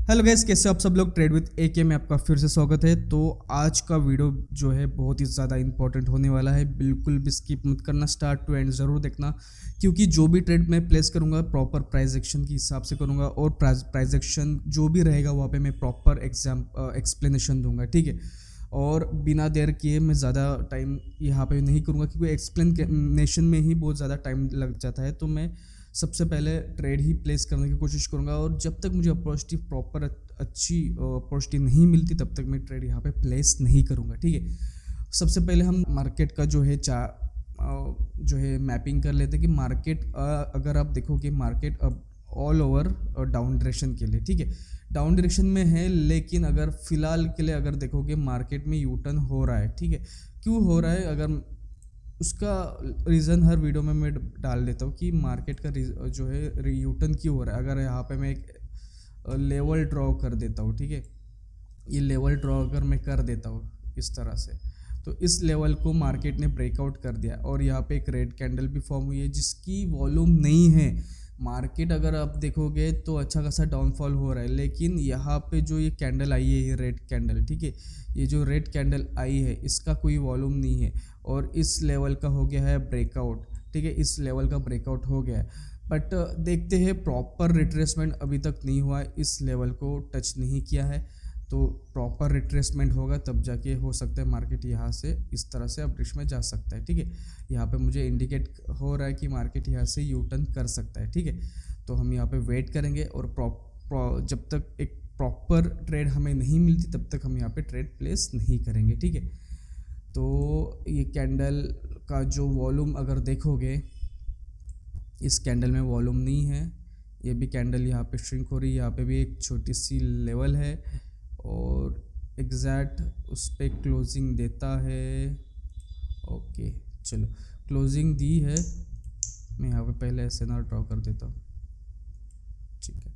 Hello guys, कैसे हो आप सब लोग। ट्रेड विद AK में आपका फिर से स्वागत है। तो आज का वीडियो जो है बहुत ही ज़्यादा इंपॉर्टेंट होने वाला है। बिल्कुल भी स्किप मत करना, स्टार्ट टू एंड ज़रूर देखना, क्योंकि जो भी ट्रेड मैं प्लेस करूंगा प्रॉपर प्राइस एक्शन के हिसाब से करूंगा और प्राइस एक्शन जो भी रहेगा वहाँ पे मैं प्रॉपर एक्सप्लेनेशन दूंगा, ठीक है। और बिना देर किए मैं ज़्यादा टाइम यहाँ पे नहीं करूँगा, क्योंकि एक्सप्लेनेशन में ही बहुत ज़्यादा टाइम लग जाता है। तो मैं सबसे पहले ट्रेड ही प्लेस करने की कोशिश करूंगा, और जब तक मुझे अपॉर्चुनिटी प्रॉपर अच्छी अपॉर्चुनिटी नहीं मिलती तब तक मैं ट्रेड यहाँ पे प्लेस नहीं करूंगा, ठीक है। सबसे पहले हम मार्केट का जो है मैपिंग कर लेते हैं कि मार्केट अगर आप देखोगे मार्केट अब ऑल ओवर डाउन डायरेक्शन के लिए, ठीक है, डाउन डायरेक्शन में है। लेकिन अगर फिलहाल के लिए अगर देखोगे मार्केट में यू टर्न हो रहा है, ठीक है। क्यों हो रहा है, अगर उसका रीज़न हर वीडियो में मैं डाल देता हूँ कि मार्केट का जो है यूटर्न क्यों हो रहा है। अगर यहाँ पे मैं एक लेवल ड्रॉ कर देता हूँ, ठीक है, ये लेवल ड्रॉ अगर मैं कर देता हूँ इस तरह से, तो इस लेवल को मार्केट ने ब्रेकआउट कर दिया और यहाँ पे एक रेड कैंडल भी फॉर्म हुई है जिसकी वॉल्यूम नहीं है। मार्केट अगर आप देखोगे तो अच्छा खासा डाउनफॉल हो रहा है, लेकिन यहाँ पे जो ये कैंडल आई है, ये रेड कैंडल, ठीक है, ये जो रेड कैंडल आई है इसका कोई वॉल्यूम नहीं है और इस लेवल का हो गया है ब्रेकआउट, ठीक है, इस लेवल का ब्रेकआउट हो गया है। बट देखते हैं, प्रॉपर रिट्रेसमेंट अभी तक नहीं हुआ है, इस लेवल को टच नहीं किया है। तो प्रॉपर रिट्रेसमेंट होगा तब जाके हो सकता है मार्केट यहाँ से इस तरह से अपट्रेंड में जा सकता है, ठीक है। यहाँ पे मुझे इंडिकेट हो रहा है कि मार्केट यहाँ से यू टर्न कर सकता है, ठीक है। तो हम यहाँ पे वेट करेंगे और जब तक एक प्रॉपर ट्रेड हमें नहीं मिलती तब तक हम यहाँ पे ट्रेड प्लेस नहीं करेंगे, ठीक है। तो ये कैंडल का जो वॉल्यूम अगर देखोगे, इस कैंडल में वॉल्यूम नहीं है। ये भी कैंडल यहाँ पे श्रिंक हो रही है, यहाँ पे भी एक छोटी सी लेवल है और एग्जैक्ट उस पर क्लोजिंग देता है। ओके, चलो क्लोजिंग दी है। मैं यहाँ पे पहले SNR ड्रॉ कर देता हूँ, ठीक है।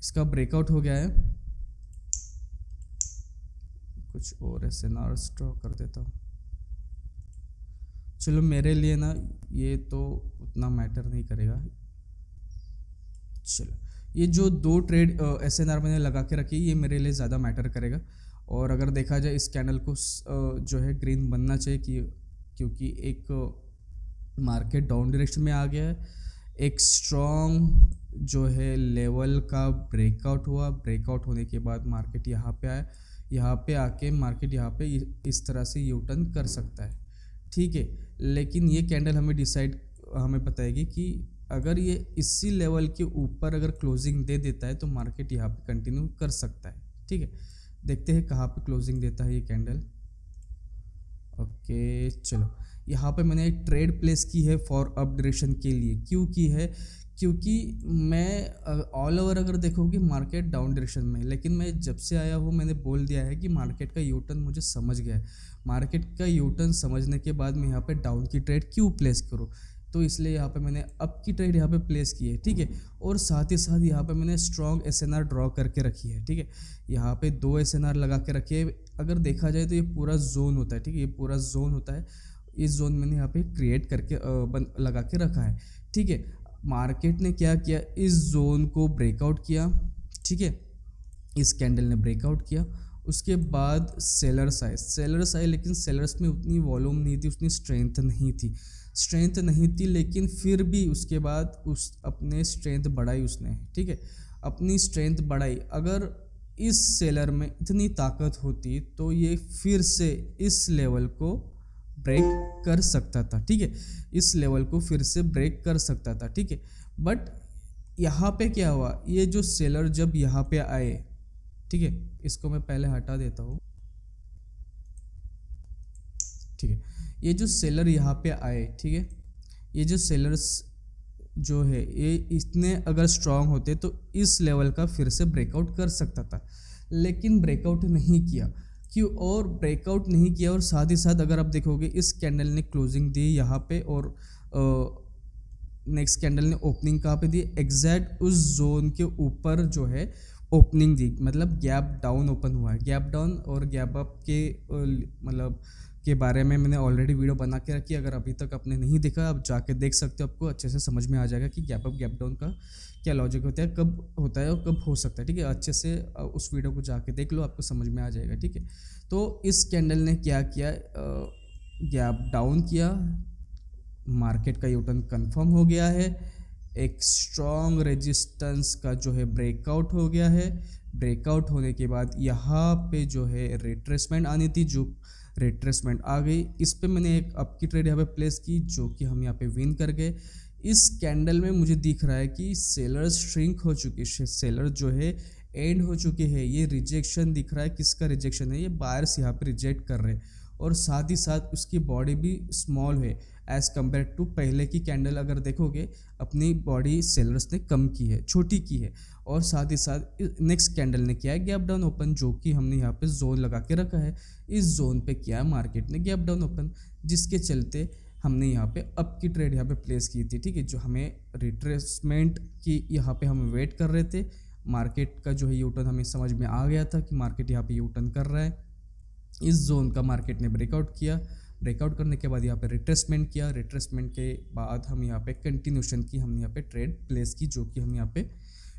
इसका ब्रेकआउट हो गया है, कुछ और SNR ड्रॉ कर देता हूँ। चलो मेरे लिए ना ये तो उतना मैटर नहीं करेगा। चलो ये जो दो ट्रेड SNR मैंने लगा के रखी ये मेरे लिए ज़्यादा मैटर करेगा। और अगर देखा जाए इस कैंडल को जो है ग्रीन बनना चाहिए क्योंकि एक मार्केट डाउन डायरेक्शन में आ गया है। एक स्ट्रॉन्ग जो है लेवल का ब्रेकआउट हुआ, ब्रेकआउट होने के बाद मार्केट यहाँ पे आया, यहाँ पे आके मार्केट यहाँ पे इस तरह से यू टर्न कर सकता है, ठीक है। लेकिन ये कैंडल हमें बताएगी कि अगर ये इसी लेवल के ऊपर अगर क्लोजिंग दे देता है तो मार्केट यहाँ पे कंटिन्यू कर सकता है, ठीक है। देखते हैं कहाँ पे क्लोजिंग देता है ये कैंडल। ओके, चलो यहाँ पे मैंने एक ट्रेड प्लेस की है फॉर अप डायरेक्शन के लिए। क्यों की है, क्योंकि मैं ऑल ओवर अगर देखोगे मार्केट डाउन डायरेक्शन में, लेकिन मैं जब से आया हूँ मैंने बोल दिया है कि मार्केट का यू टर्न मुझे समझ गया है। मार्केट का यू टर्न समझने के बाद मैं यहाँ पे डाउन की ट्रेड क्यों प्लेस करूँ, तो इसलिए यहाँ पे मैंने अप की ट्रेड यहाँ पे प्लेस की है, ठीक है। और साथ ही साथ यहाँ पे मैंने स्ट्रॉन्ग SNR ड्रॉ करके रखी है, ठीक है। यहाँ पे 2 SNR लगा के रखी है। अगर देखा जाए तो ये पूरा जोन होता है, ठीक है, ये पूरा जोन होता है। इस जोन मैंने यहाँ पे क्रिएट करके लगा के रखा है, ठीक है। मार्केट ने क्या किया, इस जोन को ब्रेकआउट किया, ठीक है, इस कैंडल ने ब्रेकआउट किया। उसके बाद सेलर्स आए, लेकिन सेलर्स में उतनी वॉल्यूम नहीं थी, उतनी स्ट्रेंथ नहीं थी, लेकिन फिर भी उसके बाद अपने स्ट्रेंथ बढ़ाई उसने, ठीक है, अपनी स्ट्रेंथ बढ़ाई। अगर इस सेलर में इतनी ताकत होती तो ये फिर से इस लेवल को ब्रेक कर सकता था, ठीक है, इस लेवल को फिर से ब्रेक कर सकता था, ठीक है। बट यहाँ पे क्या हुआ, ये जो सेलर जब यहाँ पे आए, ठीक है, इसको मैं पहले हटा देता हूँ, ठीक है। ये जो सेलर यहाँ पे आए, ठीक है, ये जो सेलर्स जो है ये इतने अगर स्ट्रांग होते तो इस लेवल का फिर से ब्रेकआउट कर सकता था, लेकिन ब्रेकआउट नहीं किया। क्यों, और ब्रेकआउट नहीं किया और साथ ही साथ अगर आप देखोगे इस कैंडल ने क्लोजिंग दी यहाँ पे और नेक्स्ट कैंडल ने ओपनिंग कहाँ पे दी, एग्जैक्ट उस जोन के ऊपर जो है ओपनिंग दी, मतलब गैप डाउन ओपन हुआ है। गैप डाउन और गैप अप के मतलब के बारे में मैंने ऑलरेडी वीडियो बना के रखी है। अगर अभी तक आपने नहीं देखा, आप जाके देख सकते हो, आपको अच्छे से समझ में आ जाएगा कि गैप अप गैप डाउन का क्या लॉजिक होता है, कब होता है और कब हो सकता है। ठीक है, अच्छे से उस वीडियो को जाके देख लो, आपको समझ में आ जाएगा। ठीक है, तो इस कैंडल ने क्या किया, गैप डाउन किया, मार्केट का यूटर्न कंफर्म हो गया है, एक स्ट्रॉन्ग रेजिस्टेंस का जो है ब्रेकआउट हो गया है। ब्रेकआउट होने के बाद यहाँ पे जो है रिट्रेसमेंट आनी थी, जो रिट्रेसमेंट आ गई। इस पे मैंने एक अप की ट्रेड यहाँ पे प्लेस की, जो कि हम यहाँ पे विन कर गए। इस कैंडल में मुझे दिख रहा है कि सेलर्स श्रिंक हो चुके, सेलर जो है एंड हो चुके हैं। ये रिजेक्शन दिख रहा है, किसका रिजेक्शन है, ये बायर्स यहाँ पे रिजेक्ट कर रहे हैं, और साथ ही साथ उसकी बॉडी भी स्मॉल है एज़ कम्पेयर टू पहले की कैंडल। अगर देखोगे अपनी बॉडी सेलर्स ने कम की है, छोटी की है। और साथ ही साथ नेक्स्ट कैंडल ने किया है गैप डाउन ओपन, जो कि हमने यहाँ पे जोन लगा के रखा है। इस जोन पे किया है मार्केट ने गैप डाउन ओपन, जिसके चलते हमने यहाँ पे अप की ट्रेड यहाँ पे प्लेस की थी। ठीक है, जो हमें रिट्रेसमेंट की यहाँ पे हम वेट कर रहे थे। मार्केट का जो है यूटर्न हमें समझ में आ गया था कि मार्केट यहाँ पे यूटर्न कर रहा है। इस जोन का मार्केट ने ब्रेकआउट किया, ब्रेकआउट करने के बाद यहाँ पे रिट्रेसमेंट किया। रिट्रेसमेंट के बाद हम यहाँ पे कंटिन्यूशन की हमने यहाँ पे ट्रेड प्लेस की, जो कि हम यहाँ पे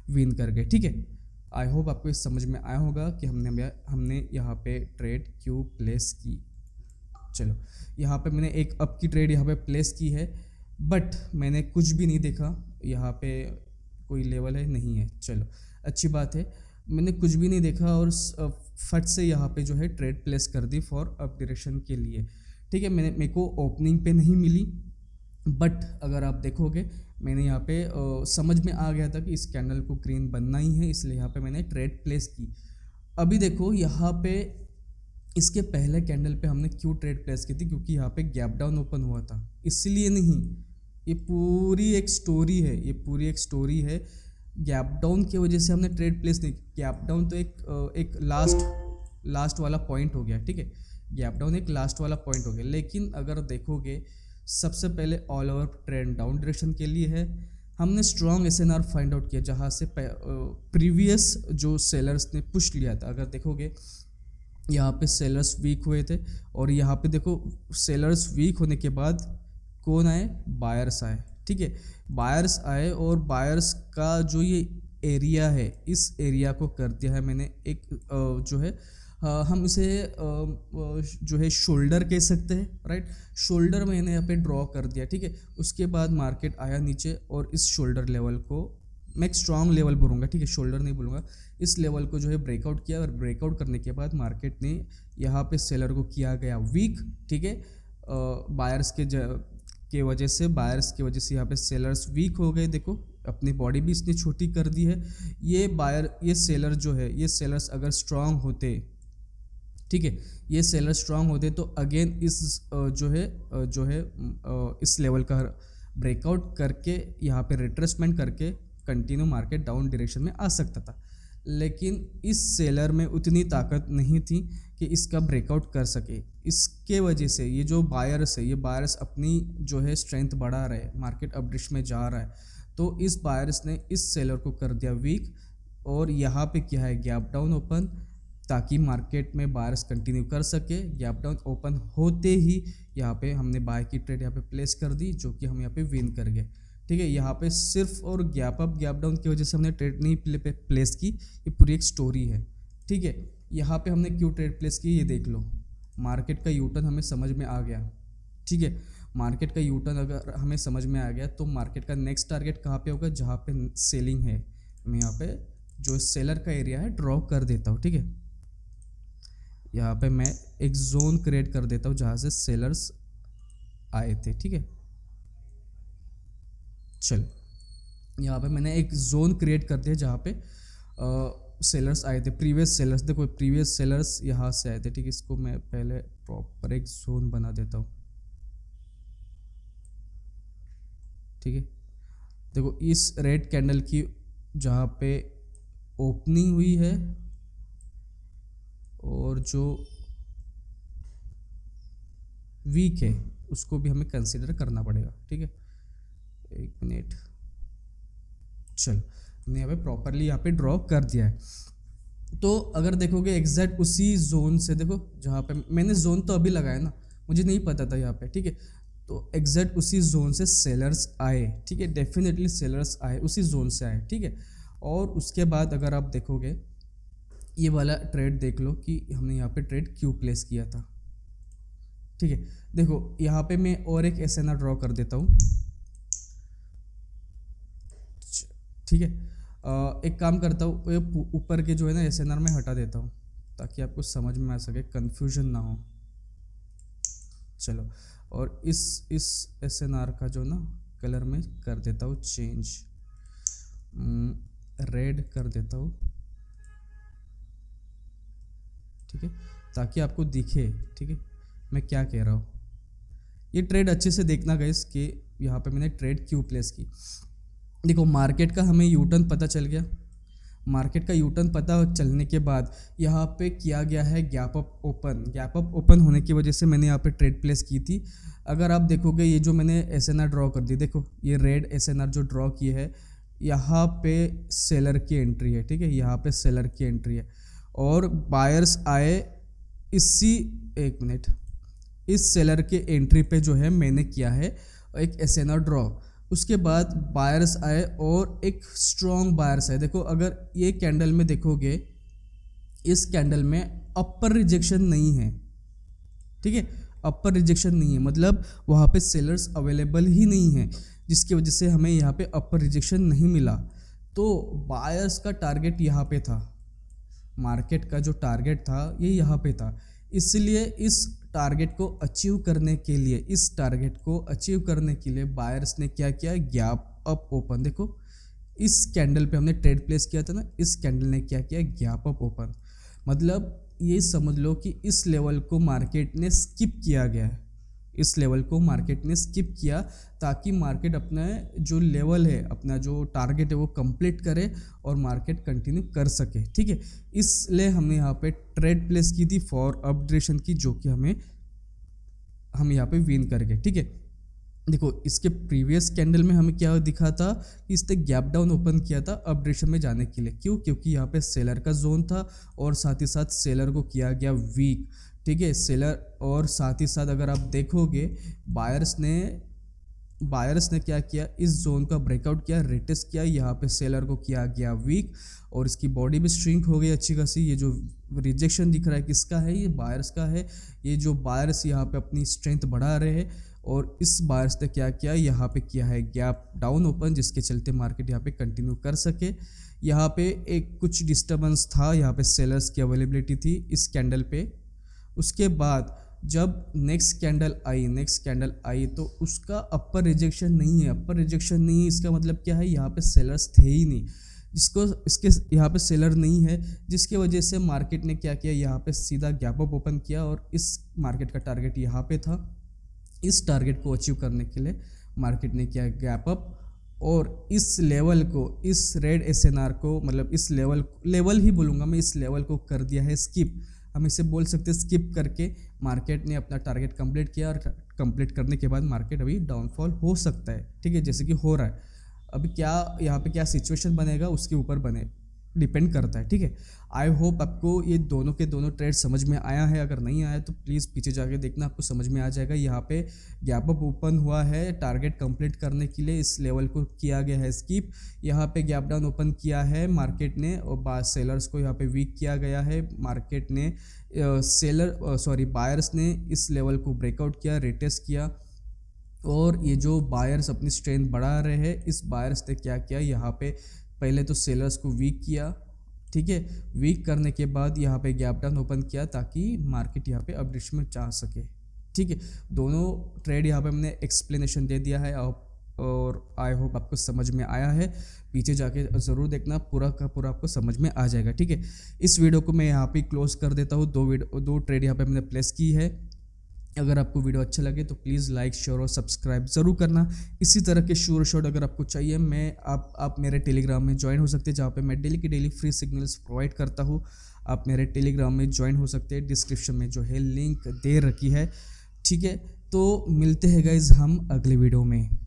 विन कर गए। ठीक है, आई होप आपको इस समझ में आया होगा कि हमने यहाँ पे ट्रेड क्यों प्लेस की। चलो, यहाँ पे मैंने एक अप की ट्रेड यहाँ पे प्लेस की है, बट मैंने कुछ भी नहीं देखा यहाँ पे कोई लेवल है नहीं है। चलो, अच्छी बात है, मैंने कुछ भी नहीं देखा और फट से यहाँ पे जो है ट्रेड प्लेस कर दी फॉर अप डायरेक्शन के लिए। ठीक है, मेरे को ओपनिंग पे नहीं मिली, बट अगर आप देखोगे मैंने यहाँ पे समझ में आ गया था कि इस कैंडल को ग्रीन बनना ही है, इसलिए यहाँ पे मैंने ट्रेड प्लेस की। अभी देखो यहाँ पे इसके पहले कैंडल पे हमने क्यों ट्रेड प्लेस की थी, क्योंकि यहाँ पे गैप डाउन ओपन हुआ था, इसलिए नहीं। ये पूरी एक स्टोरी है, ये पूरी एक स्टोरी है। गैप डाउन की वजह से हमने ट्रेड प्लेस नहीं, गैप डाउन तो एक लास्ट वाला पॉइंट हो गया। ठीक है, गैप डाउन एक लास्ट वाला पॉइंट हो गया, लेकिन अगर देखोगे सबसे पहले all over trend down direction के लिए है। हमने स्ट्रॉन्ग एसएनआर फाइंड आउट किया, जहाँ से प्रीवियस जो सेलर्स ने पुश लिया था। अगर देखोगे यहाँ पे सेलर्स वीक हुए थे, और यहाँ पे देखो सेलर्स वीक होने के बाद कौन आए, बायर्स आए। ठीक है, बायर्स आए, और बायर्स का जो ये एरिया है, इस एरिया को कर दिया है मैंने एक जो है हम इसे जो है शोल्डर कह सकते हैं, राइट। शोल्डर मैंने यहाँ पे ड्रॉ कर दिया। ठीक है, उसके बाद मार्केट आया नीचे, और इस शोल्डर लेवल को मैं एक स्ट्रॉन्ग लेवल बोलूँगा। ठीक है, शोल्डर नहीं बोलूँगा, इस लेवल को जो है ब्रेकआउट किया, और ब्रेकआउट करने के बाद मार्केट ने यहाँ पे सेलर को किया गया वीक। ठीक है, बायर्स के वजह से, यहाँ पे सेलर्स वीक हो गए। देखो अपनी बॉडी भी इसने छोटी कर दी है। ये सेलर जो है, ये सेलर्स अगर स्ट्रांग होते, ठीक है, ये सेलर स्ट्रांग होते तो अगेन इस जो है इस लेवल का ब्रेकआउट करके यहाँ पे रिट्रेसमेंट करके कंटिन्यू मार्केट डाउन डायरेक्शन में आ सकता था। लेकिन इस सेलर में उतनी ताकत नहीं थी कि इसका ब्रेकआउट कर सके। इसके वजह से ये जो बायर्स है, ये बायर्स अपनी जो है स्ट्रेंथ बढ़ा रहे हैं, मार्केट अपडिश में जा रहा है, तो इस बायर्स ने इस सेलर को कर दिया वीक। और यहाँ पे क्या है, गैप डाउन ओपन, ताकि मार्केट में बायर्स कंटिन्यू कर सके। गैप डाउन ओपन होते ही यहाँ पे हमने बाय की ट्रेड यहाँ पे प्लेस कर दी, जो कि हम यहाँ पे विन कर गए। ठीक है, यहाँ पे सिर्फ और गैप अप गैप डाउन की वजह से हमने ट्रेड नहीं प्लेस की, ये पूरी एक स्टोरी है। ठीक है, यहाँ पे हमने क्यों ट्रेड प्लेस की ये देख लो। मार्केट का यूटर्न हमें समझ में आ गया। ठीक है, मार्केट का यूटर्न अगर हमें समझ में आ गया तो मार्केट का नेक्स्ट टारगेट कहाँ पे होगा, जहाँ पे सेलिंग है। मैं यहाँ पे जो सेलर का एरिया है ड्रॉ कर देता हूँ। ठीक है, यहाँ पे मैं एक जोन क्रिएट कर देता हूँ जहाँ से सेलर्स आए थे। ठीक है, चलो यहाँ पे मैंने एक जोन क्रिएट कर दिया जहाँ पे सेलर्स आए थे, प्रीवियस सेलर्स। देखो प्रीवियस सेलर्स यहाँ से आए थे। ठीक है, इसको मैं पहले प्रॉपर एक जोन बना देता हूँ। ठीक है, देखो इस रेड कैंडल की जहाँ पे ओपनिंग हुई है और जो वीक है उसको भी हमें कंसीडर करना पड़ेगा। ठीक है, एक मिनट, चलो मैंने यहाँ पे प्रॉपरली यहाँ पे ड्रॉ कर दिया है। तो अगर देखोगे एग्जैक्ट उसी जोन से, देखो जहाँ पे मैंने जोन तो अभी लगाया ना, मुझे नहीं पता था यहाँ पे, ठीक है। तो एग्जैक्ट उसी जोन से सेलर्स आए, ठीक है, डेफिनेटली सेलर्स आए, उसी जोन से आए, ठीक है। और उसके बाद अगर आप देखोगे ये वाला ट्रेड देख लो कि हमने यहाँ पे ट्रेड क्यों प्लेस किया था, ठीक है। देखो यहाँ पे मैं और एक एसएनआर ड्रॉ कर देता हूँ, ठीक है। एक काम करता हूँ, ये ऊपर के जो है ना एसएनआर में हटा देता हूँ ताकि आपको समझ में आ सके, कन्फ्यूजन ना हो। चलो, और इस एसएनआर का जो ना कलर में कर देता हूँ चेंज, रेड कर देता हूँ, ठीक है, ताकि आपको दिखे, ठीक है, मैं क्या कह रहा हूँ। ये ट्रेड अच्छे से देखना गाइस कि यहाँ पे मैंने ट्रेड क्यों प्लेस की। देखो मार्केट का हमें यूटर्न पता चल गया, मार्केट का यूटर्न पता चलने के बाद यहाँ पे किया गया है gap up open. Gap up open होने की वजह से मैंने यहाँ पे ट्रेड प्लेस की थी। अगर आप देखोगे ये जो मैंने एसएनआर ड्रॉ कर दी, देखो ये रेड एसएनआर जो ड्रॉ की है, यहाँ पे सेलर की एंट्री है, ठीक है, यहाँ पे सेलर की एंट्री है। और बायर्स आए इसी, एक मिनट, इस सेलर के एंट्री पे जो है मैंने किया है एक एसएनआर ड्रॉ। उसके बाद बायर्स आए और एक स्ट्रॉन्ग बायर्स है। देखो अगर ये कैंडल में देखोगे, इस कैंडल में अपर रिजेक्शन नहीं है, ठीक है, अपर रिजेक्शन नहीं है, मतलब वहाँ पे सेलर्स अवेलेबल ही नहीं है, जिसकी वजह से हमें यहाँ पे अपर रिजेक्शन नहीं मिला। तो बायर्स का टारगेट यहाँ पे था, मार्केट का जो टारगेट था ये यहाँ पे था, इसलिए इस टारगेट को अचीव करने के लिए, इस टारगेट को अचीव करने के लिए बायर्स ने क्या किया, गैप अप ओपन। देखो इस कैंडल पे हमने ट्रेड प्लेस किया था ना, इस कैंडल ने क्या किया, गैप अप ओपन। मतलब ये समझ लो कि इस लेवल को मार्केट ने स्किप किया गया है, इस लेवल को मार्केट ने स्किप किया ताकि मार्केट अपना जो लेवल है, अपना जो टारगेट है वो कंप्लीट करे और मार्केट कंटिन्यू कर सके, ठीक है। इसलिए हमने यहाँ पे ट्रेड प्लेस की थी फॉर अप डायरेक्शन की, जो कि हम यहाँ पे विन कर गए, ठीक है। देखो इसके प्रीवियस कैंडल में हमें क्या दिखा था कि इसने गैप डाउन ओपन किया था अप डायरेक्शन में जाने के लिए। क्यों? क्योंकि यहाँ पे सेलर का जोन था और साथ ही साथ सेलर को किया गया वीक, ठीक है, सेलर। और साथ ही साथ अगर आप देखोगे बायर्स ने क्या किया, इस जोन का ब्रेकआउट किया, रिटेस्ट किया, यहाँ पे सेलर को किया गया वीक और इसकी बॉडी भी श्रिंक हो गई अच्छी खासी। ये जो रिजेक्शन दिख रहा है किसका है, ये बायर्स का है। ये जो बायर्स यहाँ पे अपनी स्ट्रेंथ बढ़ा रहे हैं और इस बायर्स ने क्या किया, यहाँ पे किया है गैप डाउन ओपन, जिसके चलते मार्केट यहाँ पे कंटिन्यू कर सके। यहाँ पे एक कुछ डिस्टर्बेंस था, यहाँ पे सेलर्स की अवेलेबिलिटी थी इस कैंडल पे। उसके बाद जब नेक्स्ट कैंडल आई तो उसका अपर रिजेक्शन नहीं है, अपर रिजेक्शन नहीं है, इसका मतलब क्या है, यहाँ पे सेलर्स थे ही नहीं, इसके यहाँ पे सेलर नहीं है, जिसकी वजह से मार्केट ने क्या किया, यहाँ पे सीधा गैप अप ओपन किया और इस मार्केट का टारगेट यहाँ पे था। इस टारगेट को अचीव करने के लिए मार्केट ने किया गैप अप और इस लेवल को, इस रेड एसएनआर को, मतलब इस लेवल ही बोलूँगा मैं, इस लेवल को कर दिया है स्किप। हम इसे बोल सकते हैं स्किप करके मार्केट ने अपना टारगेट कंप्लीट किया और कंप्लीट करने के बाद मार्केट अभी डाउनफॉल हो सकता है, ठीक है, जैसे कि हो रहा है। अभी क्या यहाँ पे क्या सिचुएशन बनेगा उसके ऊपर डिपेंड करता है, ठीक है। आई होप आपको ये दोनों के दोनों ट्रेड समझ में आया है। अगर नहीं आया तो प्लीज़ पीछे जाके देखना, आपको समझ में आ जाएगा। यहाँ पे गैप अप ओपन हुआ है टारगेट कंप्लीट करने के लिए, इस लेवल को किया गया है स्किप। यहाँ पे गैप डाउन ओपन किया है मार्केट ने और सेलर्स को यहाँ पे वीक किया गया है। मार्केट ने बायर्स ने इस लेवल को ब्रेकआउट किया, रिटेस्ट किया और ये जो बायर्स अपनी स्ट्रेंथ बढ़ा रहे हैं, इस बायर्स ने क्या किया, यहाँ पे पहले तो सेलर्स को वीक किया, ठीक है, वीक करने के बाद यहाँ पे गैप डाउन ओपन किया ताकि मार्केट यहाँ पे अप डायरेक्शन में जा सके, ठीक है। दोनों ट्रेड यहाँ पे हमने एक्सप्लेनेशन दे दिया है और आई होप आपको समझ में आया है। पीछे जाके ज़रूर देखना, पूरा का पूरा आपको समझ में आ जाएगा, ठीक है। इस वीडियो को मैं यहाँ पे क्लोज कर देता हूँ। दो ट्रेड यहाँ पे मैंने प्लेस की है। अगर आपको वीडियो अच्छा लगे तो प्लीज़ लाइक, शेयर और सब्सक्राइब ज़रूर करना। इसी तरह के श्योर शॉट अगर आपको चाहिए, आप मेरे टेलीग्राम में ज्वाइन हो सकते हैं, जहाँ पे मैं डेली की डेली फ्री सिग्नल्स प्रोवाइड करता हूँ। आप मेरे टेलीग्राम में ज्वाइन हो सकते हैं, डिस्क्रिप्शन में जो है लिंक दे रखी है, ठीक है। तो मिलते हैं गाइज हम अगले वीडियो में।